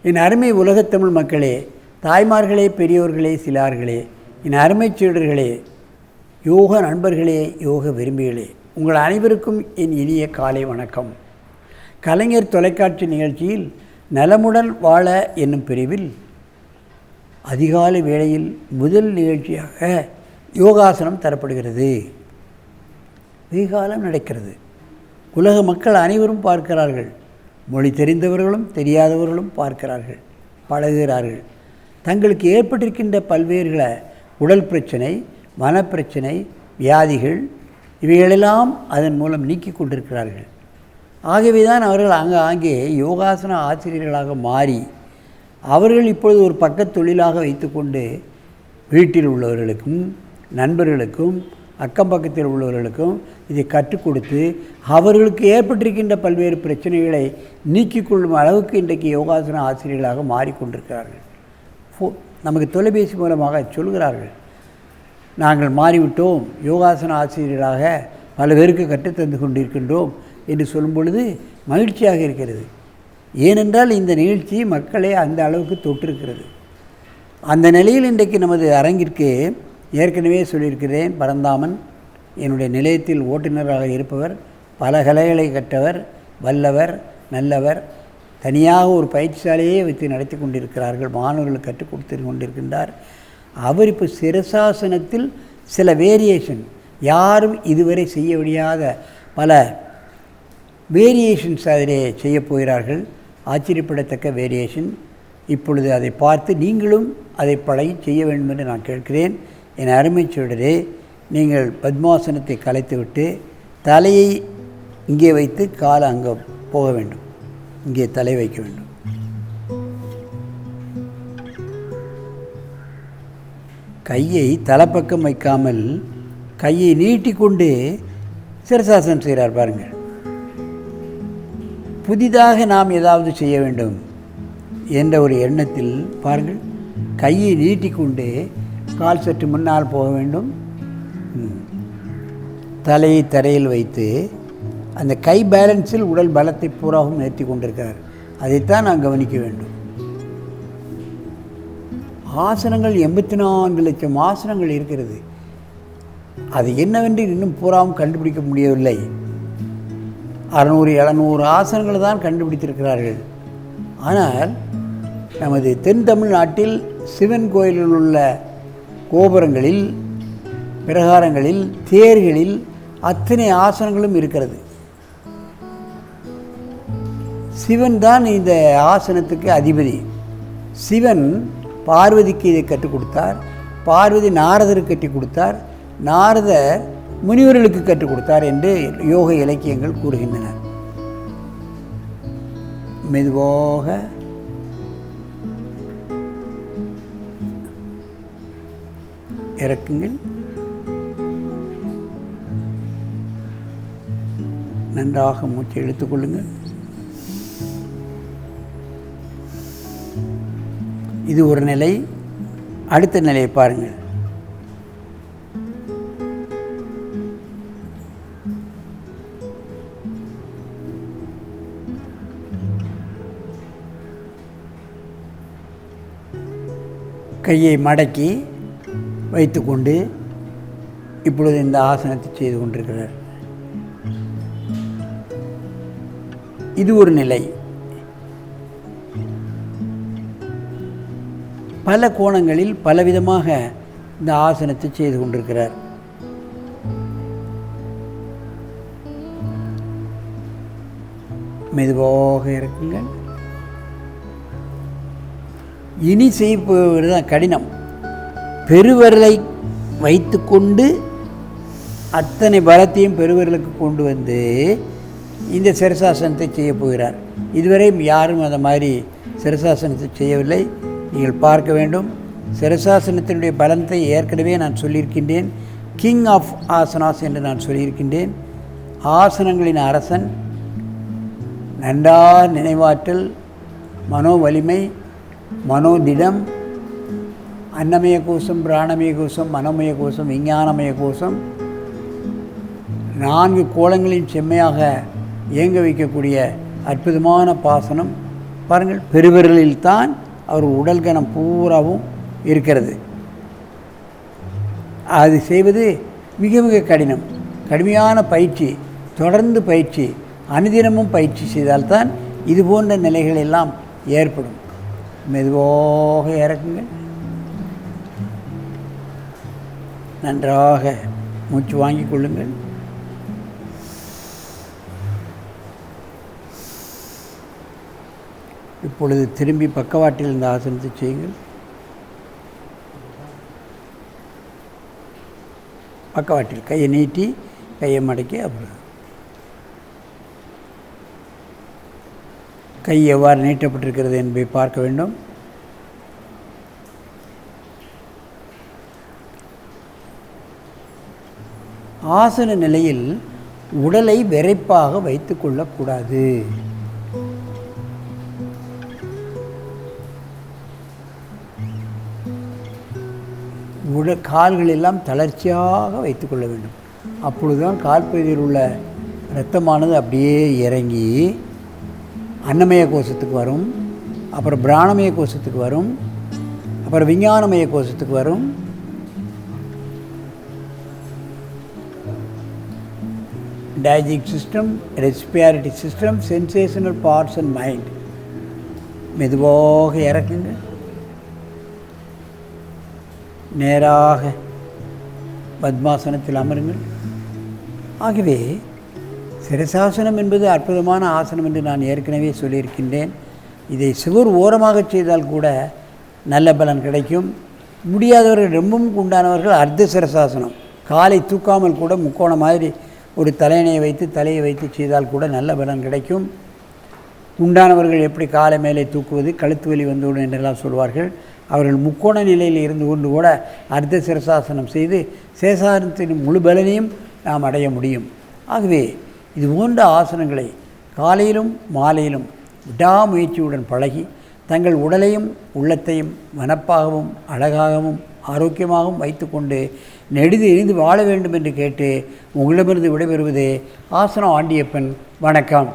என் அருமை உலகத்தமிழ் மக்களே, தாய்மார்களே, பெரியோர்களே, சிலார்களே, என் அருமைச் சீடர்களே, யோக நண்பர்களே, யோக விரும்பிகளே, உங்கள் அனைவருக்கும் என் இனிய காலை வணக்கம். கலைஞர் தொலைக்காட்சி நிகழ்ச்சியில் நலமுடன் வாழ என்னும் பிரிவில் அதிகாலை வேளையில் முதல் நிகழ்ச்சியாக யோகாசனம் தரப்படுகிறது. வெகுகாலம் நடக்கிறது. உலக மக்கள் அனைவரும் பார்க்கிறார்கள். மொழி தெரிந்தவர்களும் தெரியாதவர்களும் பார்க்கிறார்கள், பழகுகிறார்கள். தங்களுக்கு ஏற்பட்டிருக்கின்ற பல்வேறு உடல் பிரச்சனை, மனப்பிரச்சனை, வியாதிகள் இவைகளெல்லாம் அதன் மூலம் நீக்கி கொண்டிருக்கிறார்கள். ஆகவே தான் அவர்கள் ஆங்கே யோகாசன ஆசிரியர்களாக மாறி அவர்கள் இப்பொழுது ஒரு பக்கத் தொழிலாக வைத்துக்கொண்டு வீட்டில் உள்ளவர்களுக்கும் நண்பர்களுக்கும் அக்கம் பக்கத்தில் உள்ளவர்களுக்கும் இதை கற்றுக் கொடுத்து அவர்களுக்கு ஏற்பட்டிருக்கின்ற பல்வேறு பிரச்சனைகளை நீக்கிக் கொள்ளும் அளவுக்கு இன்றைக்கு யோகாசன ஆசிரியர்களாக மாறிக்கொண்டிருக்கிறார்கள். நமக்கு தொலைபேசி மூலமாக சொல்கிறார்கள், நாங்கள் மாறிவிட்டோம், யோகாசன ஆசிரியர்களாக பல பேருக்கு கற்றுத்தந்து கொண்டிருக்கின்றோம் என்று சொல்லும் பொழுது மகிழ்ச்சியாக இருக்கிறது. ஏனென்றால் இந்த நிகழ்ச்சி மக்களை அந்த அளவுக்கு தொட்டிருக்கிறது. அந்த நிலையில் இன்றைக்கு நமது அரங்கிற்கு ஏற்கனவே சொல்லியிருக்கிறேன், பரந்தாமன் என்னுடைய நிலையத்தில் ஓட்டுநராக இருப்பவர், பல கலைகளை கற்றவர், வல்லவர், நல்லவர். தனியாக ஒரு பயிற்சியாலையே வைத்து நடத்தி கொண்டிருக்கிறார்கள், மாணவர்களுக்கு கற்றுக் கொடுத்து கொண்டிருக்கின்றார். அவர் இப்போ சிரசாசனத்தில் சில வேரியேஷன், யாரும் இதுவரை செய்ய முடியாத பல வேரியேஷன்ஸ் அதிலே செய்யப் போகிறார்கள். ஆச்சரியப்படத்தக்க வேரியேஷன். இப்பொழுது அதை பார்த்து நீங்களும் அதை பழகி செய்ய வேண்டும் என்று நான் கேட்கிறேன். என் அருமை சீடரே, நீங்கள் பத்மாசனத்தை கலைத்துவிட்டு தலையை இங்கே வைத்து காலை அங்கே போக வேண்டும், இங்கே தலை வைக்க வேண்டும். கையை தலைப்பக்கம் வைக்காமல் கையை நீட்டிக்கொண்டு சிரசாசனம் செய்கிறார் பாருங்கள். புதிதாக நாம் ஏதாவது செய்ய வேண்டும் என்ற ஒரு எண்ணத்தில் பாருங்கள், கையை நீட்டிக்கொண்டு கால் சற்று முன்னால் போக வேண்டும். தலையை தரையில் வைத்து அந்த கை பேலன்ஸில் உடல் பலத்தை பூராவும் நிறுத்தி கொண்டிருக்கிறார். அதைத்தான் நான் கவனிக்க வேண்டும். ஆசனங்கள் 84 லட்சம் ஆசனங்கள் இருக்கிறது. அது என்னவென்று இன்னும் பூராவும் கண்டுபிடிக்க முடியவில்லை. 600-700 ஆசனங்கள் தான் கண்டுபிடித்திருக்கிறார்கள். ஆனால் நமது தென் தமிழ்நாட்டில் சிவன் கோயிலில் உள்ள கோபுரங்களில், பிரகாரங்களில், தேர்களில் அத்தனை ஆசனங்களும் இருக்கிறது. சிவன் தான் இந்த ஆசனத்துக்கு அதிபதி. சிவன் பார்வதிக்கு இதை கற்றுக் கொடுத்தார், பார்வதி நாரதருக்கு கற்றுக் கொடுத்தார், நாரதர் முனிவர்களுக்கு கற்றுக் கொடுத்தார் என்று யோக இலக்கியங்கள் கூறுகின்றன. மெதுவாக இறக்குங்கள். நன்றாக மூச்சை இழுத்துக்கொள்ளுங்கள். இது ஒரு நிலை. அடுத்த நிலையை பாருங்கள். கையை மடக்கி வைத்துக்கொண்டு இப்பொழுது இந்த ஆசனத்தை செய்து கொண்டிருக்கிறார். இது ஒரு நிலை. பல கோணங்களில் பலவிதமாக இந்த ஆசனத்தை செய்து கொண்டிருக்கிறார். மெதுவாக இருக்குங்கள். இனி செய்வது தான் கடினம். பெருவிரலை வைத்துக்கொண்டு அத்தனை பலத்தையும் பெருவிரலுக்கு கொண்டு வந்து இந்த சிரசாசனத்தை செய்ய போகிறார். இதுவரை யாரும் அந்த மாதிரி சிரசாசனத்தை செய்யவில்லை. நீங்கள் பார்க்க வேண்டும். சிரசாசனத்தினுடைய பலத்தை ஏற்கனவே நான் சொல்லியிருக்கின்றேன். கிங் ஆஃப் ஆசனாஸ் என்று நான் சொல்லியிருக்கின்றேன். ஆசனங்களின் அரசன், நன்றாக நினைவாற்றல், மனோ வலிமை, மனோதிடம், அன்னமய கோஷம், பிராணமய கோஷம், மனோமய கோஷம், விஞ்ஞானமய கோஷம், 4 கோலங்களின் செம்மையாக இயங்க வைக்கக்கூடிய அற்புதமான பாசனம். பாருங்கள், பெருவிரலில் தான் அவர் உடல் கனம் பூராவும் இருக்கிறது. அது செய்வது மிக மிக கடினம். கடுமையான பயிற்சி, தொடர்ந்து பயிற்சி, அனுதினமும் பயிற்சி செய்தால்தான் இது போன்ற நிலைகள் எல்லாம் ஏற்படும். மெதுவாக இறக்குங்கள். நன்றாக மூச்சு வாங்கிக் கொள்ளுங்கள். இப்பொழுது திரும்பி பக்கவாட்டில் இந்த ஆசனத்தை செய்யுங்கள். பக்கவாட்டில் கையை நீட்டி கையை மடக்கி அப்புறம் கை எவ்வாறு நீட்டப்பட்டிருக்கிறது என்பதை பார்க்க வேண்டும். ஆசன நிலையில் உடலை விரைப்பாக வைத்து கொள்ளக்கூடாது. கால்கள் எல்லாம் தளர்ச்சியாக வைத்து கொள்ள வேண்டும். அப்பொழுதுதான் கால்பகுதியில் உள்ள இரத்தமானது அப்படியே இறங்கி அன்னமய கோஷத்துக்கு வரும், அப்புறம் பிராணமய கோஷத்துக்கு வரும், அப்புறம் விஞ்ஞானமய கோஷத்துக்கு வரும். Digestive system, respiratory system, sensational parts and mind. மெதுவாக இறக்குங்க. நேராக பத்மாசனத்தில் அமருங்கள். ஆகவே சிரசாசனம் என்பது அற்புதமான ஆசனம் என்று நான் ஏற்கனவே சொல்லியிருக்கின்றேன். இதை சுவர் ஓரமாக செய்தால் கூட நல்ல பலன் கிடைக்கும். முடியாதவர்கள், ரொம்பவும் உண்டானவர்கள் அர்த்த சிரசாசனம், காலை தூக்காமல் கூட முக்கோணம் மாதிரி ஒரு தலையணையை வைத்து தலையை வைத்து செய்தால் கூட நல்ல பலன் கிடைக்கும். உண்டானவர்கள் எப்படி காலை மேலே தூக்குவது, கழுத்து வலி வந்துவிடும் என்றெல்லாம் சொல்வார்கள். அவர்கள் முக்கோண நிலையில் இருந்து கொண்டு கூட அர்த்த சிரசாசனம் செய்து சேசாசனத்தின் முழு பலனையும் நாம் அடைய முடியும். ஆகவே இது போன்ற ஆசனங்களை காலையிலும் மாலையிலும் விடாமுயற்சியுடன் பழகி தங்கள் உடலையும் உள்ளத்தையும் மனப்பாகவும் அழகாகவும் ஆரோக்கியமாகவும் வைத்துக்கொண்டு நெடுது எரிந்து வாழ வேண்டும் என்று கேட்டு உங்களிடமிருந்து விடைபெறுவதே ஆசனம் ஆண்டியப்பன். வணக்கம்.